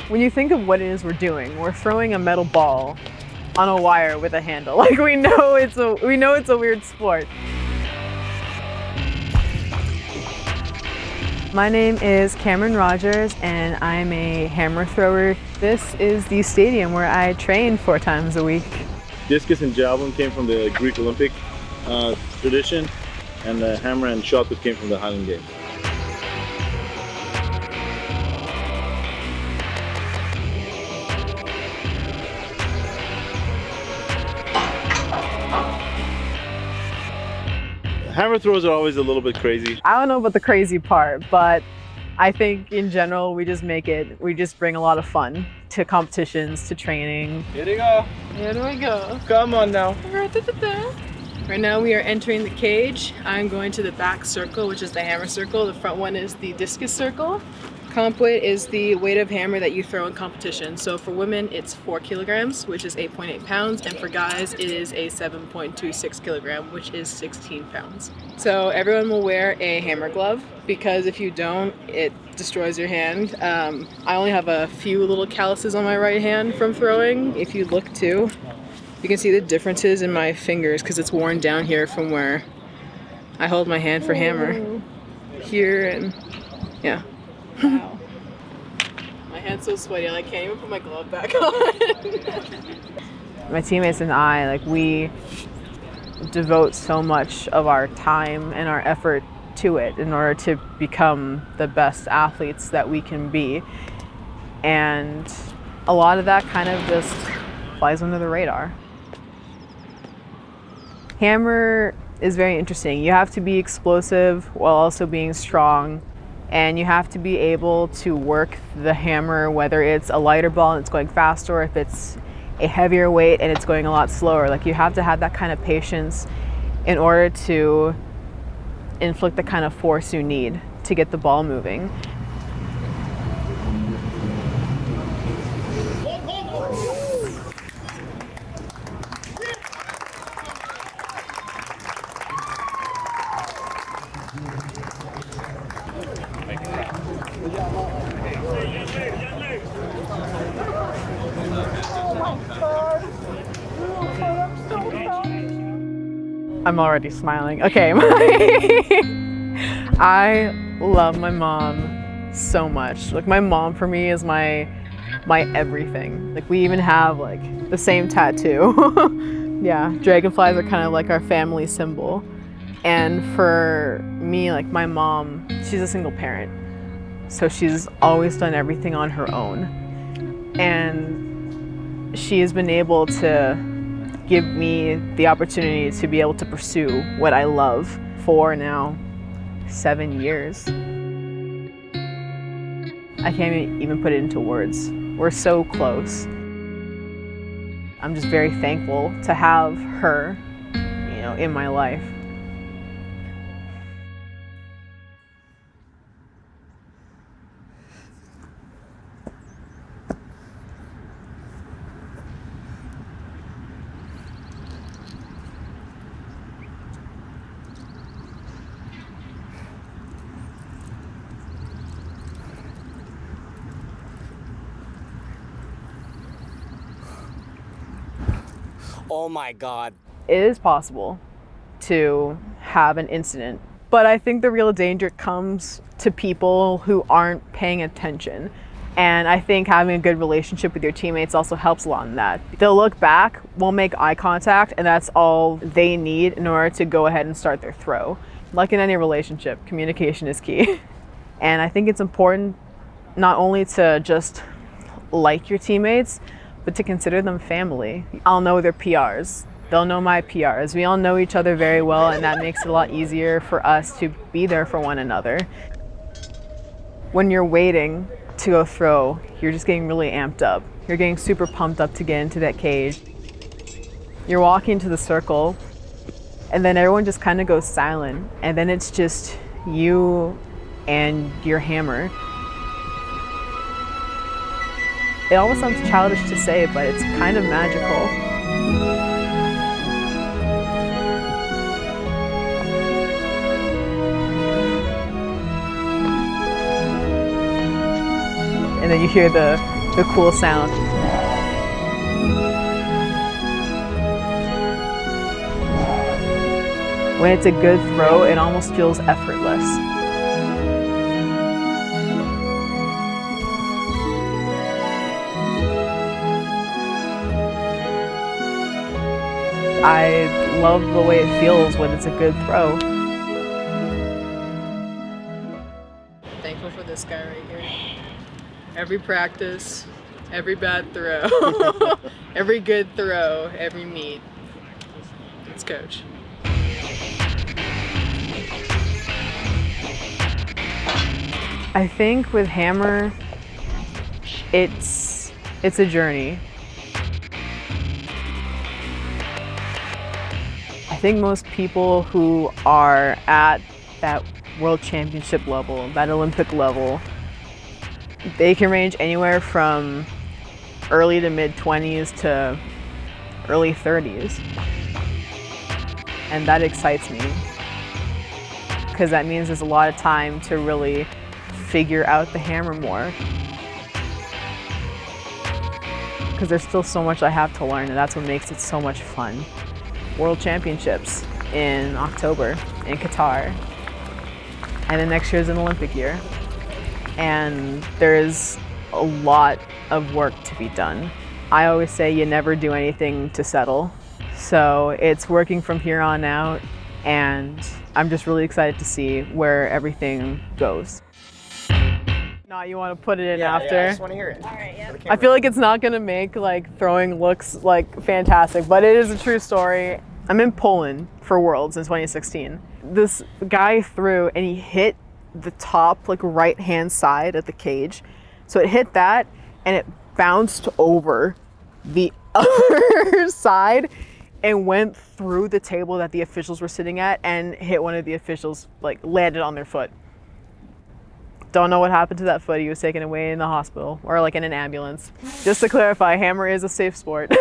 When you think of what it is we're doing, we're throwing a metal ball on a wire with a handle. Like we know it's a weird sport. My name is Camryn Rogers and I'm a hammer thrower. This is the stadium where I train 4 times a week. Discus and javelin came from the Greek Olympic tradition, and the hammer and shot put came from the Highland Games. Hammer throws are always a little bit crazy. I don't know about the crazy part, but I think in general we just bring a lot of fun to competitions, to training. Here we go. Here do we go. Come on now. Right now we are entering the cage. I'm going to the back circle, which is the hammer circle. The front one is the discus circle. Comp weight is the weight of hammer that you throw in competition. So for women, it's 4 kilograms, which is 8.8 pounds. And for guys, it is a 7.26 kilogram, which is 16 pounds. So everyone will wear a hammer glove because if you don't, it destroys your hand. I only have a few little calluses on my right hand from throwing. If you look too, you can see the differences in my fingers because it's worn down here from where I hold my hand for hammer. Here and yeah. Wow. My hand's so sweaty, I can't even put my glove back on. My teammates and I, we devote so much of our time and our effort to it in order to become the best athletes that we can be. And a lot of that kind of just flies under the radar. Hammer is very interesting. You have to be explosive while also being strong. And you have to be able to work the hammer, whether it's a lighter ball and it's going faster, or if it's a heavier weight and it's going a lot slower. You have to have that kind of patience in order to inflict the kind of force you need to get the ball moving. I'm already smiling. Okay. I love my mom so much. My mom for me is my everything. We even have the same tattoo. Yeah, dragonflies are kind of our family symbol. And for me, my mom, she's a single parent. So she's always done everything on her own. And she has been able to give me the opportunity to be able to pursue what I love for now 7 years. I can't even put it into words. We're so close. I'm just very thankful to have her, in my life. Oh my God. It is possible to have an incident, but I think the real danger comes to people who aren't paying attention. And I think having a good relationship with your teammates also helps a lot in that. They'll look back, won't make eye contact, and that's all they need in order to go ahead and start their throw. Like in any relationship, communication is key. And I think it's important not only to just like your teammates, but to consider them family. I'll know their PRs. They'll know my PRs. We all know each other very well, and that makes it a lot easier for us to be there for one another. When you're waiting to go throw, you're just getting really amped up. You're getting super pumped up to get into that cage. You're walking into the circle, and then everyone just kind of goes silent, and then it's just you and your hammer. It almost sounds childish to say, but it's kind of magical. And then you hear the cool sound. When it's a good throw, it almost feels effortless. I love the way it feels when it's a good throw. Thankful for this guy right here. Every practice, every bad throw, every good throw, every meet. It's Coach. I think with hammer, it's a journey. I think most people who are at that world championship level, that Olympic level, they can range anywhere from early to mid-20s to early 30s. And that excites me, because that means there's a lot of time to really figure out the hammer more. Because there's still so much I have to learn, and that's what makes it so much fun. World Championships in October in Qatar, and then next year is an Olympic year. And there's a lot of work to be done. I always say you never do anything to settle. So it's working from here on out, and I'm just really excited to see where everything goes. No, you want to put it in after? Yeah, I just want to hear it. All right, yeah. I feel like it's not gonna make like throwing looks like fantastic, but it is a true story. I'm in Poland for Worlds in 2016. This guy threw and he hit the top like right hand side of the cage. So it hit that and it bounced over the other side and went through the table that the officials were sitting at and hit one of the officials, like landed on their foot. Don't know what happened to that foot. He was taken away in the hospital or like in an ambulance. Just to clarify, hammer is a safe sport.